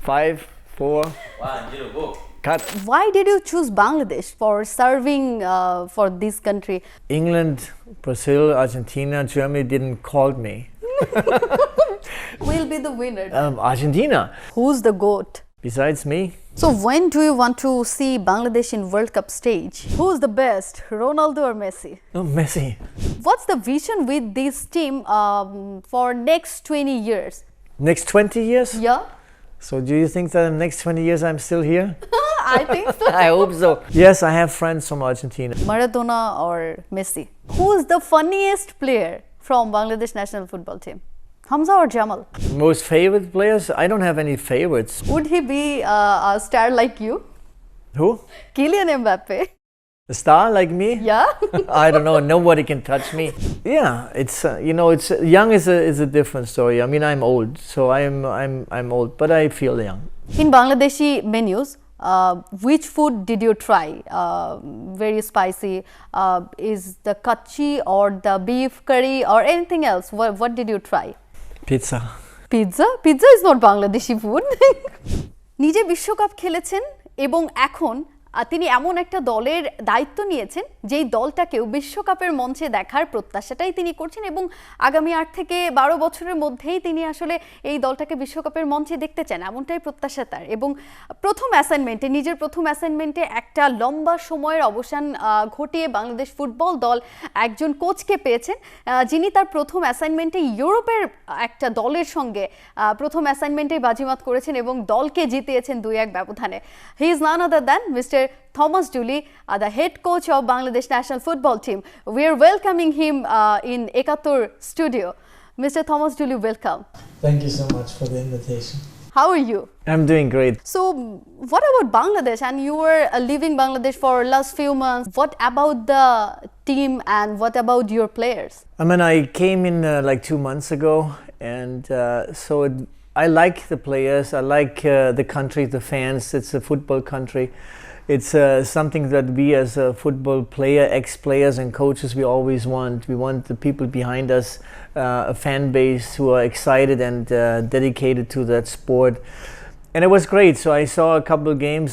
5, 4. 1, 0, go. Cut. Why did you choose Bangladesh for serving for this country? England, Brazil, Argentina, Germany didn't call me. Who will be the winner? Argentina. Who's the GOAT? Besides me. So when do you want to see Bangladesh in World Cup stage? Who's the best, Ronaldo or Messi? Oh, Messi. What's the vision with this team for next 20 years? Next 20 years? Yeah, So do you think that in the next 20 years I'm still here? I think so. I hope so. Yes, I have friends from Argentina. Maradona or Messi? Who's the funniest player from Bangladesh national football team? Hamza or Jamal? Most favorite players? I don't have any favorites. Would he be a star like you? Who? Kylian Mbappe? A star like me? Yeah. I don't know. Nobody can touch me. Yeah, it's it's young is a different story. I mean, I'm old, so I'm old, but I feel young. In Bangladeshi menus, which food did you try? Very spicy. Is the kachi or the beef curry or anything else? What did you try? Pizza. Pizza? Pizza is not Bangladeshi food. নিজে বিশ্বকাপ খেলেছেন এবং এখন তিনি এমন একটা দলের দায়িত্ব নিয়েছেন যেই দলটাকেও বিশ্বকাপের মঞ্চে দেখার প্রত্যাশাটাই তিনি করছেন এবং আগামী ৮ থেকে ১২ বছরের মধ্যেই তিনি আসলে এই দলটাকে বিশ্বকাপের মঞ্চে দেখতে চান, এমনটাই প্রত্যাশা তার। এবং নিজের প্রথম অ্যাসাইনমেন্টে একটা লম্বা সময়ের অবসান ঘটিয়ে বাংলাদেশ ফুটবল দল একজন কোচকে পেয়েছেন যিনি তার প্রথম অ্যাসাইনমেন্টে ইউরোপের একটা দলের সঙ্গে প্রথম অ্যাসাইনমেন্টেই বাজিমাত করেছেন এবং দলকে জিতিয়েছেন ২-১ ব্যবধানে। He is none other than mister Thomas Dooley, the head coach of Bangladesh national football team. We are welcoming him in Ekattor studio. Mr. Thomas Dooley, welcome. Thank you so much for the invitation. How are you? I'm doing great. So, what about Bangladesh? And you were leaving Bangladesh for last few months. What about the team and what about your players? I mean, I came in like 2 months ago, and I like the players. I like the country, the fans. It's a football country. It's something that we as a football player, ex-players and coaches, we always want. We want the people behind us, a fan base who are excited and dedicated to that sport. And it was great. So I saw a couple of games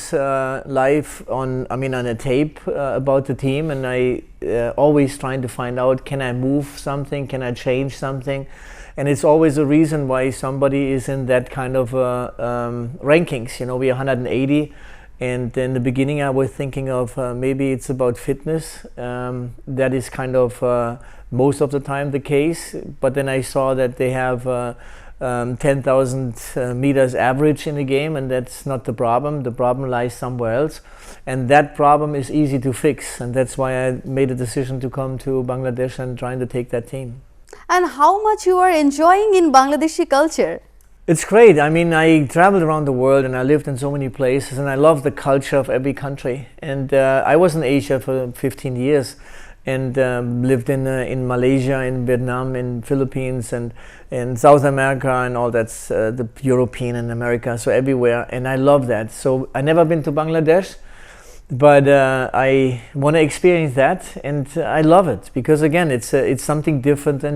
live on a tape about the team, and I always trying to find out, can I move something? Can I change something? And it's always a reason why somebody is in that kind of rankings. You know, we are 180. And in the beginning, I was thinking of maybe it's about fitness. That is kind of most of the time the case. But then I saw that they have 10,000 meters average in a game, and that's not the problem. The problem lies somewhere else. And that problem is easy to fix. And that's why I made a decision to come to Bangladesh and trying to take that team. And how much you are enjoying in Bangladeshi culture? It's great. I mean, I traveled around the world and I lived in so many places, and I love the culture of every country. And I was in Asia for 15 years and lived in Malaysia, in Vietnam, in Philippines, and in South America, and all that's the European and America, so everywhere. And I love that. So I never been to Bangladesh, but I want to experience that, and I love it because again, it's something different than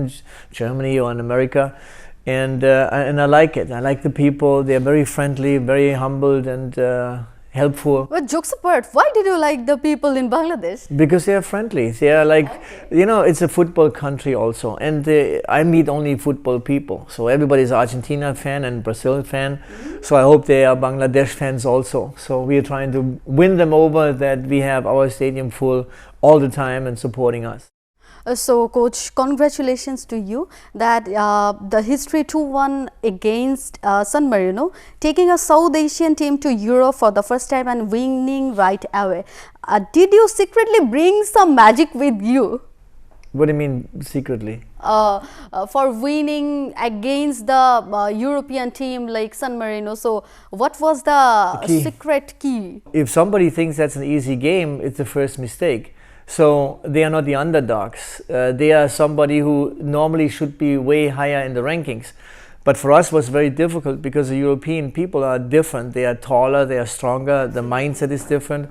Germany or in America. And I like it. I like the people. They're very friendly, very humbled, and helpful. But jokes apart, why did you like the people in Bangladesh? Because they are friendly. They are like, it's a football country also, and I meet only football people. So everybody's Argentina fan and Brazil fan. So I hope they are Bangladesh fans also. So we are trying to win them over, that we have our stadium full all the time and supporting us. So, Coach, congratulations to you that the history 2-1 against San Marino, taking a South Asian team to Europe for the first time and winning right away. Did you secretly bring some magic with you? What do you mean secretly? For winning against the European team like San Marino. So, what was the secret key? If somebody thinks that's an easy game, it's the first mistake. So they are not the underdogs. They are somebody who normally should be way higher in the rankings. But for us it was very difficult because the European people are different. They are taller, they are stronger, the mindset is different.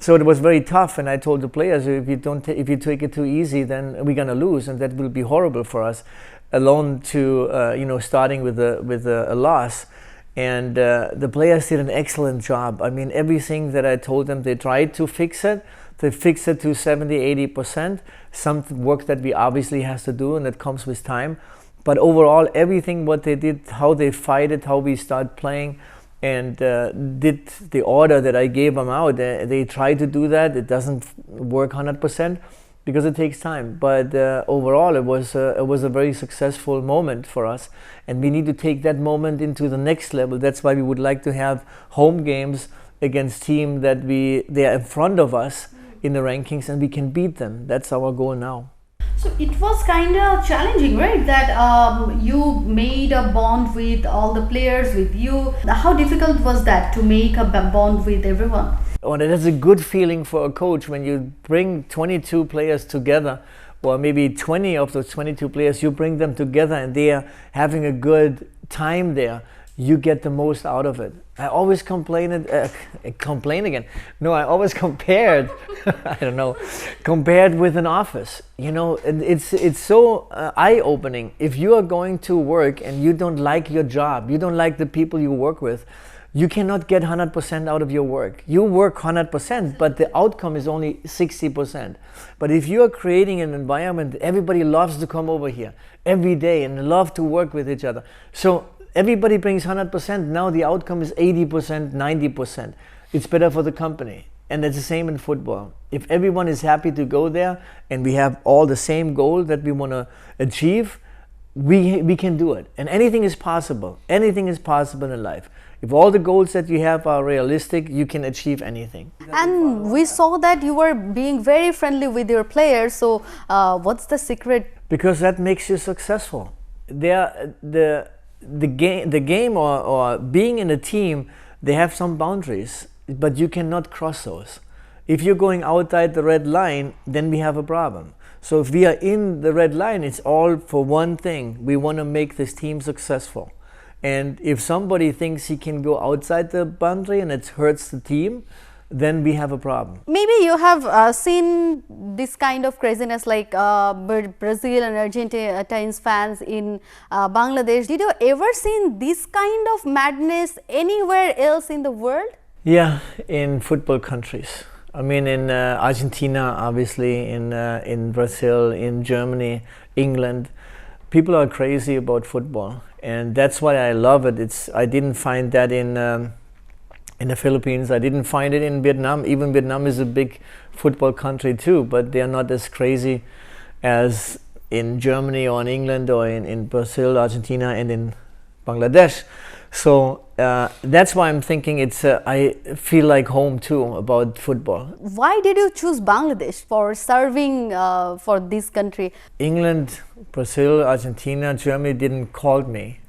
So it was very tough, and I told the players, if you take it too easy, then we're going to lose, and that will be horrible for us, alone to starting with a loss. And the players did an excellent job. I mean, everything that I told them, they tried to fix it. They fixed it to 70–80%. Some work that we obviously has to do, and that comes with time. But overall, everything what they did, how they fight it, how we start playing, and did the order that I gave them out. They tried to do that. It doesn't work 100% because it takes time. But overall, it was a very successful moment for us, and we need to take that moment into the next level. That's why we would like to have home games against teams that they are in front of us in the rankings, and we can beat them. That's our goal now. So it was kind of challenging, right? That you made a bond with all the players, with you. How difficult was that to make a bond with everyone? Oh, that's a good feeling for a coach when you bring 22 players together, or maybe 20 of those 22 players, you bring them together and they are having a good time there. You get the most out of it. I always complain again. No, I always compared, I don't know, compared with an office. You know, it's so eye-opening. If you are going to work and you don't like your job, you don't like the people you work with, you cannot get 100% out of your work. You work 100%, but the outcome is only 60%. But if you are creating an environment, everybody loves to come over here every day and love to work with each other. So everybody brings 100%. Now the outcome is 80%, 90%. It's better for the company. And it's the same in football. If everyone is happy to go there and we have all the same goal that we want to achieve, we can do it. And anything is possible. Anything is possible in life. If all the goals that you have are realistic, you can achieve anything. And we saw that you were being very friendly with your players. So what's the secret? Because that makes you successful. The game or being in a team, they have some boundaries, but you cannot cross those. If you're going outside the red line, then we have a problem. So if we are in the red line, it's all for one thing. We want to make this team successful. And if somebody thinks he can go outside the boundary and it hurts the team, then we have a problem. Maybe you have seen this kind of craziness like Brazil and Argentina's fans in Bangladesh. Did you ever seen this kind of madness anywhere else in the world? Yeah, in football countries. I mean, in Argentina, obviously, in Brazil, in Germany, England, people are crazy about football, and that's why I love it. I didn't find that in the Philippines. I didn't find it in Vietnam. Even Vietnam is a big football country too, but they are not as crazy as in Germany or in England or in Brazil, Argentina, and in Bangladesh. So that's why I'm thinking I feel like home too about football. Why did you choose Bangladesh for serving for this country? England, Brazil, Argentina, Germany didn't call me.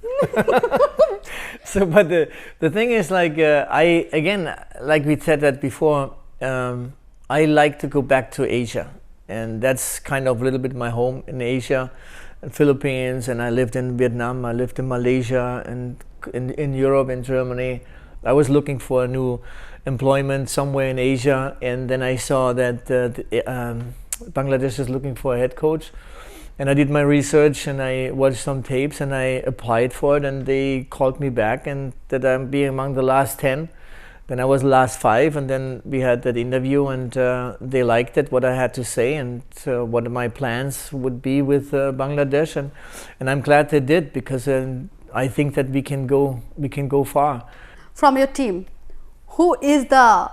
So, but the thing is, like like we said that before, I like to go back to Asia, and that's kind of a little bit my home in Asia, Philippines, and I lived in Vietnam, I lived in Malaysia, and in Europe, in Germany. I was looking for a new employment somewhere in Asia, and then I saw that Bangladesh is looking for a head coach. And I did my research and I watched some tapes and I applied for it, and they called me back and that I'm being among the last 10. Then I was last 5, and then we had that interview, and they liked it, what I had to say, and what my plans would be with Bangladesh, and I'm glad they did, because I think that we can go far. From your team, who is the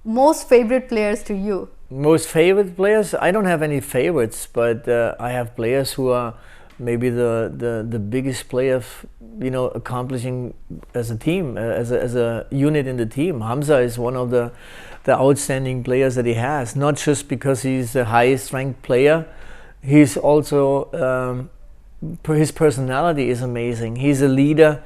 most favorite players to you? Most favorite players? I don't have any favorites, but I have players who are maybe the biggest players, you know, accomplishing as a team, as a unit in the team. Hamza is one of the outstanding players that he has, not just because he's the highest ranked player. He's also his personality is amazing. He's a leader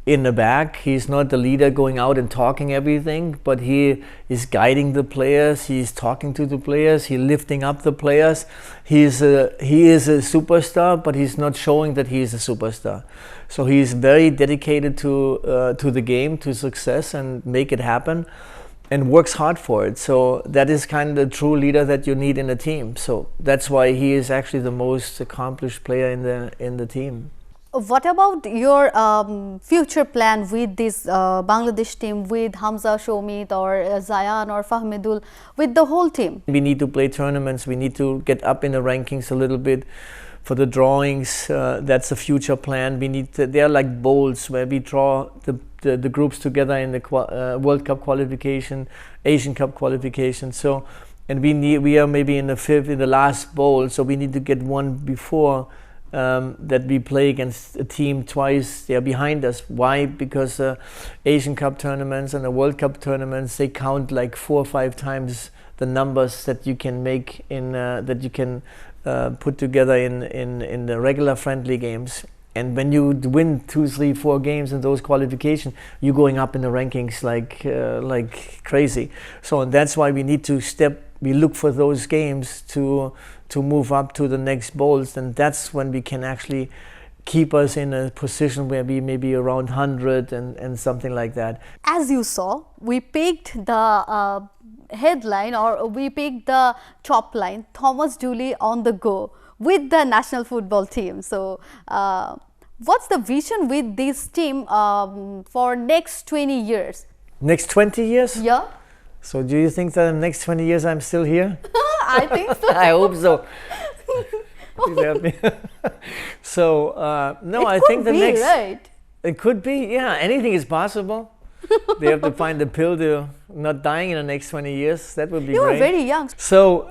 in the back. He's not the leader going out and talking everything, but he is guiding the players. He's talking to the players. He's lifting up the players. He is a superstar, but he's not showing that he is a superstar. So he's very dedicated to the game, to success, and make it happen, and works hard for it. So that is kind of the true leader that you need in a team. So that's why he is actually the most accomplished player in the team. What about your future plan with this Bangladesh team, with Hamza, Shomit, or Zayan, or Fahmidul, with the whole team? We need to play tournaments. We need to get up in the rankings a little bit for the drawings. That's a future plan. We need to, they are like bowls where we draw the groups together in the World Cup qualification, Asian Cup qualification. So, and we are maybe in the last bowl. So we need to get one before. That we play against a team twice. They are behind us. Why? Because Asian Cup tournaments and the World Cup tournaments, they count like 4 or 5 times the numbers that you can make in that you can put together in the regular friendly games. And when you win 2, 3, 4 games in those qualifications, you're going up in the rankings like crazy. So and that's why we need to we look for those games to move up to the next bowls, and that's when we can actually keep us in a position where we may be around 100 and something like that. As you saw, we picked the headline, or we picked the top line, Thomas Dooley on the go with the national football team. So what's the vision with this team for next 20 years? Next 20 years? Yeah. So do you think that in the next 20 years I'm still here? I think so. I hope so. Please help me. So no, I think the next. Right? It could be. Yeah, anything is possible. They have to find the pill to not dying in the next 20 years. That would be great. You are very young. So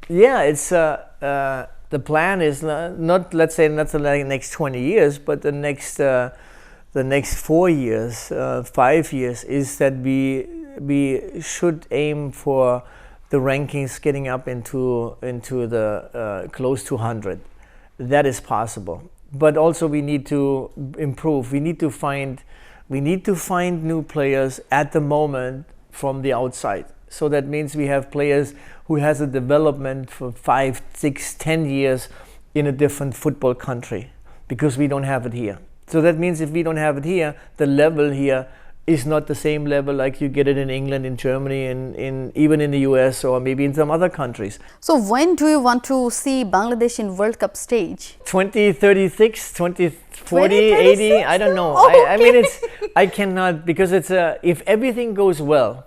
yeah, it's the plan is not, let's say, not the next 20 years, but the next 4 years, 5 years, is that we should aim for the rankings getting up into the close to 100. That is possible, but also we need to improve. We need to find new players at the moment from the outside. So that means we have players who has a development for 5, 6, 10 years in a different football country, because we don't have it here. So that means if we don't have it here, the level here is not the same level like you get it in England, in Germany, in even in the US, or maybe in some other countries. So when do you want to see Bangladesh in World Cup stage? 2036, 2040, 80, I don't know. Okay. I mean, I cannot, because it's if everything goes well,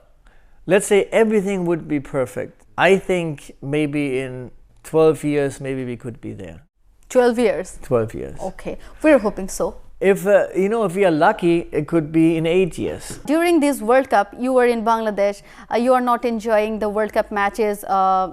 let's say everything would be perfect, I think maybe in 12 years, maybe we could be there. 12 years? 12 years. Okay, we're hoping so. If if we are lucky, it could be in 8 years. During this World Cup, you were in Bangladesh. You are not enjoying the World Cup matches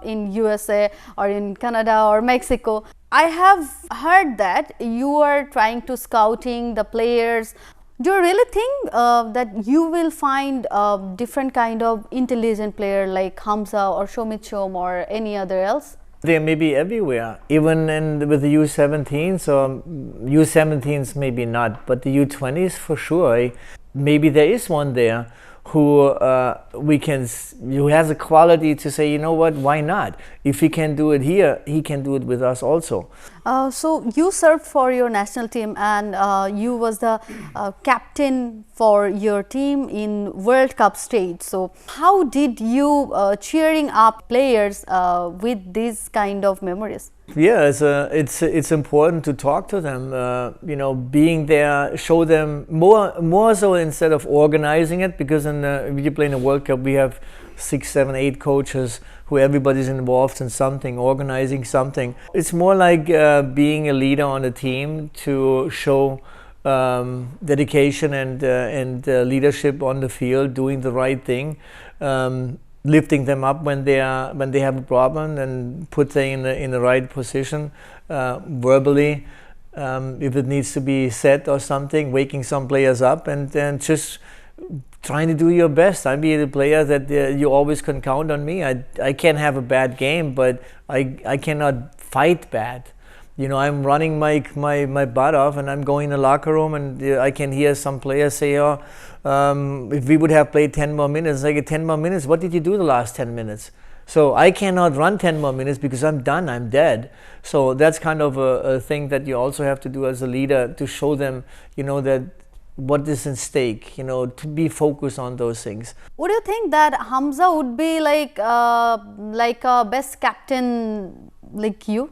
in USA or in Canada or Mexico. I have heard that you are trying to scouting the players. Do you really think that you will find a different kind of intelligent player like Hamza or Shomit Shom or any other else? They may be everywhere, even with the U17s, or U17s maybe not, but the U20s for sure. Maybe there is one there who who has a quality to say, you know what, why not? If he can do it here, he can do it with us also. So you served for your national team, and you was the captain for your team in World Cup stage. So how did you cheering up players with these kind of memories? Yeah, it's important to talk to them. Being there, show them more so instead of organizing it, because when you play in the World Cup, we have 6, 7, 8 coaches who everybody's involved in something, organizing something. It's more like being a leader on a team, to show dedication and leadership on the field, doing the right thing. Lifting them up when they have a problem, and put them in the right position verbally, if it needs to be said or something, waking some players up, and then just trying to do your best. I'm the player that you always can count on me. I can't have a bad game, but I cannot fight bad. I'm running my butt off, and I'm going in the locker room, and I can hear some players say, oh, if we would have played 10 more minutes, I get 10 more minutes. What did you do the last 10 minutes? So I cannot run 10 more minutes because I'm done, I'm dead. So that's kind of a thing that you also have to do as a leader, to show them, that what is in stake, to be focused on those things. Would you think that Hamza would be like a best captain like you?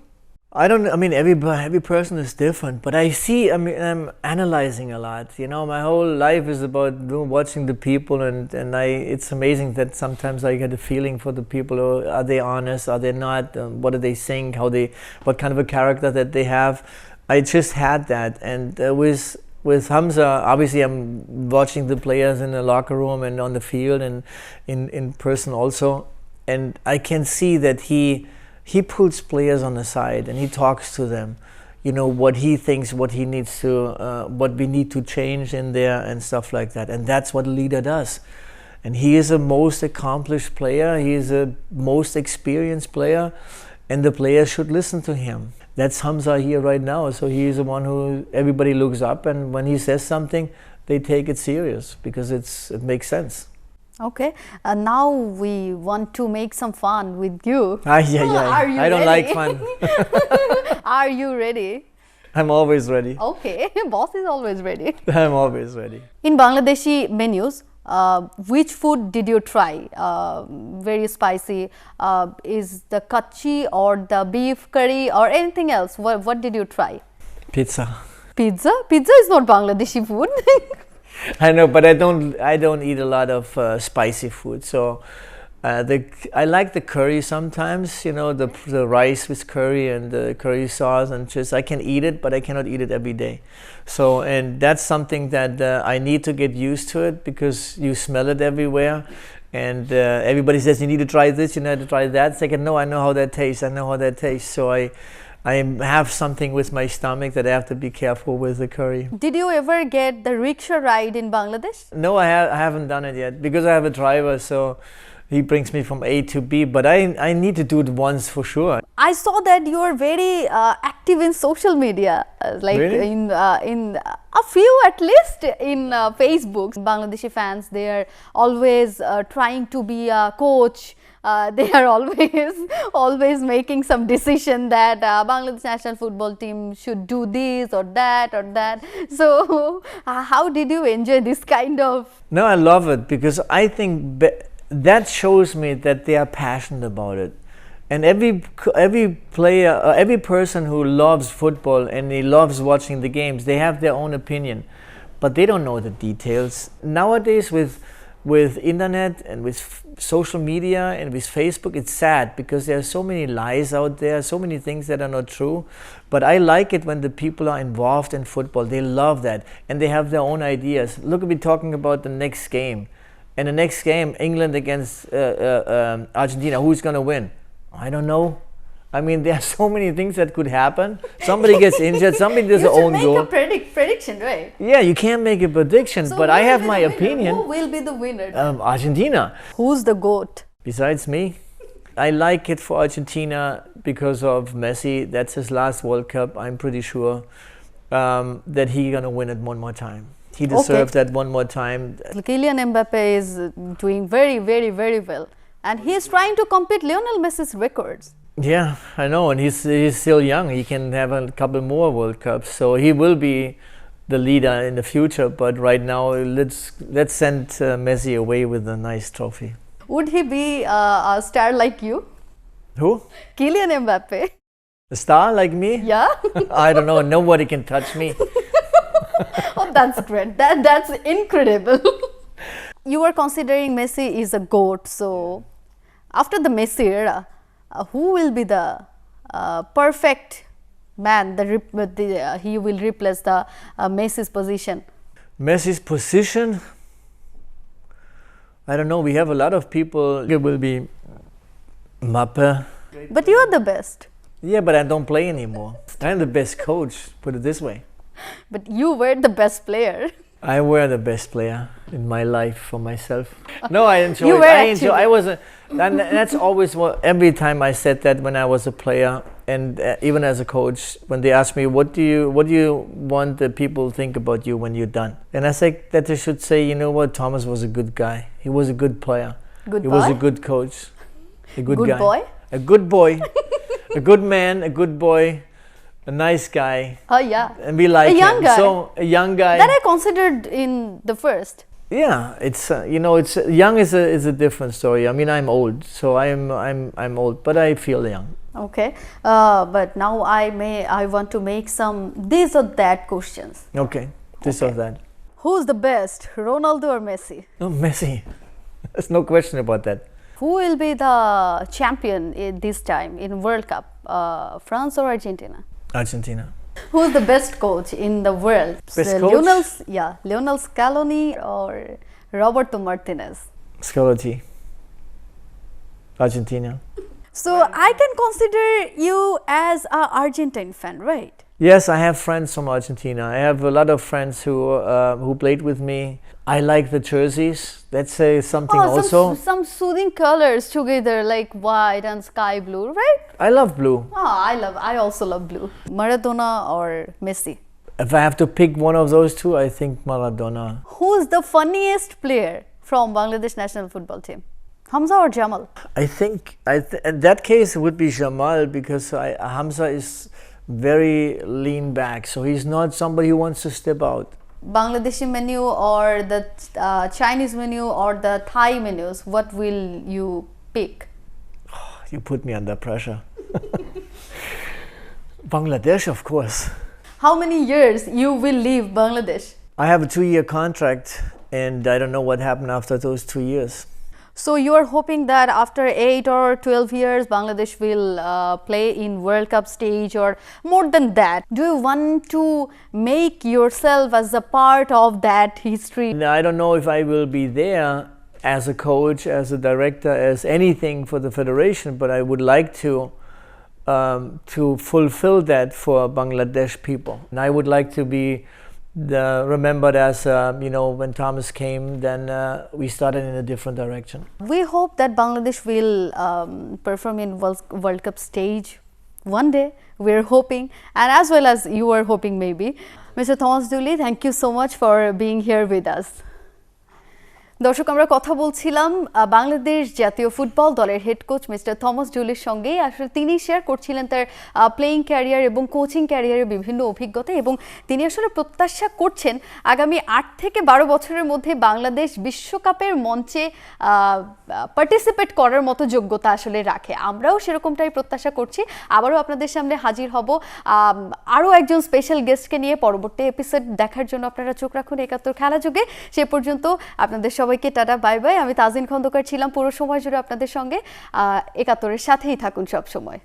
I don't. I mean, every person is different, but I see. I mean, I'm analyzing a lot. You know, my whole life is about watching the people, and It's amazing that sometimes I get a feeling for the people. Or are they honest? Are they not? What do they think? What kind of a character that they have? I just had that, and with Hamza, obviously, I'm watching the players in the locker room and on the field and in person also, and I can see that he pulls players on the side and he talks to them, you know, what he thinks, what he needs to, what we need to change in there and stuff like that. And that's what a leader does. And he is a most accomplished player. He is a most experienced player, and the players should listen to him. That's Hamza here right now. So he is the one who everybody looks up, and when he says something, they take it serious because it makes sense. Okay, now we want to make some fun with you. Yeah. Are you I don't ready? like fun. Are you ready? I'm always ready. Okay, boss is always ready. I'm always ready. In Bangladeshi menus, which food did you try? Very spicy. Is the kachi or the beef curry or anything else? What did you try? Pizza. Pizza? Pizza is not Bangladeshi food. I know, but I don't eat a lot of spicy food. So I like the curry sometimes. You know, the rice with curry and the curry sauce, and just I can eat it, but I cannot eat it every day. So, and that's something that I need to get used to it, because you smell it everywhere, and everybody says you need to try this, you need to try that. It's like, no, I know how that tastes. I know how that tastes. So I have something with my stomach that I have to be careful with the curry. Did you ever get the rickshaw ride in Bangladesh? No, I haven't done it yet, because I have a driver, so he brings me from A to B, but I need to do it once for sure. I saw that you are very active in social media, like Really? in a few at least in Facebook. Bangladeshi fans, they are always trying to be a coach. They are always making some decision that Bangladesh national football team should do this or that or that. So how did you enjoy this kind of? No, I love it, because I think that shows me that they are passionate about it. And every player, every person who loves football and he loves watching the games, they have their own opinion, but they don't know the details. Nowadays with internet and with social media and with Facebook, it's sad, because there are so many lies out there, so many things that are not true. But I like it when the people are involved in football. They love that, and they have their own ideas. Look, we're talking about the next game. And the next game, England against Argentina, who's going to win? I don't know. I mean, there are so many things that could happen. Somebody gets injured, somebody does their own goal. You should make a prediction, right? Yeah, you can't make a prediction, So but I have my opinion. Who will be the winner? Argentina. Who's the GOAT? Besides me, I like it for Argentina because of Messi. That's his last World Cup. I'm pretty sure that he's going to win it one more time. He deserves that one more time. Kylian Mbappe is doing very, very, very well. And he is trying to compete Lionel Messi's records. Yeah, I know, and he's still young. He can have a couple more World Cups, so he will be the leader in the future. But right now, let's send Messi away with a nice trophy. Would he be a star like you? Who? Kylian Mbappe. A star like me? Yeah. I don't know. Nobody can touch me. Oh, that's great. That's incredible. You were considering Messi is a GOAT. So, after the Messi era, who will be the perfect man? He will replace the Messi's position. Messi's position? I don't know. We have a lot of people. It will be Mbappe. But you are the best. Yeah, but I don't play anymore. I'm the best coach. Put it this way. But you were the best player. I were the best player in my life for myself. No, I enjoy You it. were I enjoy. actually. And that's always what. Every time I said that when I was a player, and even as a coach, when they ask me, what do you want the people to think about you when you're done? And I say that they should say, you know what, Thomas was a good guy. He was a good player. He was a good coach. A good guy. Boy? A good boy. A good man. A good boy. A nice guy. Oh yeah. And we like a young him. guy. So a young guy. That I considered in the first. Yeah, it's it's young is a different story. I mean, I'm old, so I'm old, but I feel young. Okay, but now I want to make some this or that questions. Okay, this or that. Who's the best, Ronaldo or Messi? Oh, Messi. There's no question about that. Who will be the champion this time in World Cup, France or Argentina? Argentina. Who's the best coach in the world? Best coach? Lionel Scaloni or Roberto Martinez? Scaloni. Argentina. So I can consider you as a Argentine fan, right? Yes, I have friends from Argentina. I have a lot of friends who played with me. I like the jerseys. Let's say something also. Some soothing colors together, like white and sky blue, right? I love blue. Oh, I also love blue. Maradona or Messi? If I have to pick one of those two, I think Maradona. Who's the funniest player from Bangladesh national football team? Hamza or Jamal? I think in that case it would be Jamal, because Hamza is very lean back, so he's not somebody who wants to step out. Bangladeshi menu or the Chinese menu or the Thai menus, what will you pick? You put me under pressure. Bangladesh, of course. How many years you will leave Bangladesh? I have a 2-year contract, and I don't know what happened after those 2 years. So you are hoping that after 8 or 12 years, Bangladesh will play in World Cup stage, or more than that? Do you want to make yourself as a part of that history? I don't know if I will be there as a coach, as a director, as anything for the federation, but I would like to fulfill that for Bangladesh people. And I would like to be remembered as, when Thomas came, then we started in a different direction. We hope that Bangladesh will perform in World Cup stage one day. We're hoping, and as well as you are hoping maybe. Mr. Thomas Dooley, thank you so much for being here with us. দর্শক, আমরা কথা বলছিলাম বাংলাদেশ জাতীয় football দলের head coach mister Thomas ডুলির সঙ্গে। আসলে তিনি share করছিলেন তার প্লেয়িং ক্যারিয়ার এবং কোচিং ক্যারিয়ারের বিভিন্ন অভিজ্ঞতা, এবং তিনি আসলে প্রত্যাশা করছেন আগামী 8 থেকে 12 বছরের মধ্যে বাংলাদেশ বিশ্বকাপের মঞ্চে পার্টিসিপেট করার মতো যোগ্যতা আসলে রাখে। আমরাও সেরকমটাই প্রত্যাশা করছি। আবারও আপনাদের সামনে হাজির হব আরও একজন স্পেশাল গেস্টকে নিয়ে। পরবর্তী এপিসোড দেখার জন্য আপনারা চোখ রাখুন একাত্তর খেলাযোগে। সে পর্যন্ত আপনাদের সবাইকে টাটা, বাই বাই। আমি তাজিন খন্দকার ছিলাম পুরো সময় জুড়ে আপনাদের সঙ্গে। একাত্তরের সাথেই থাকুন সব সময়।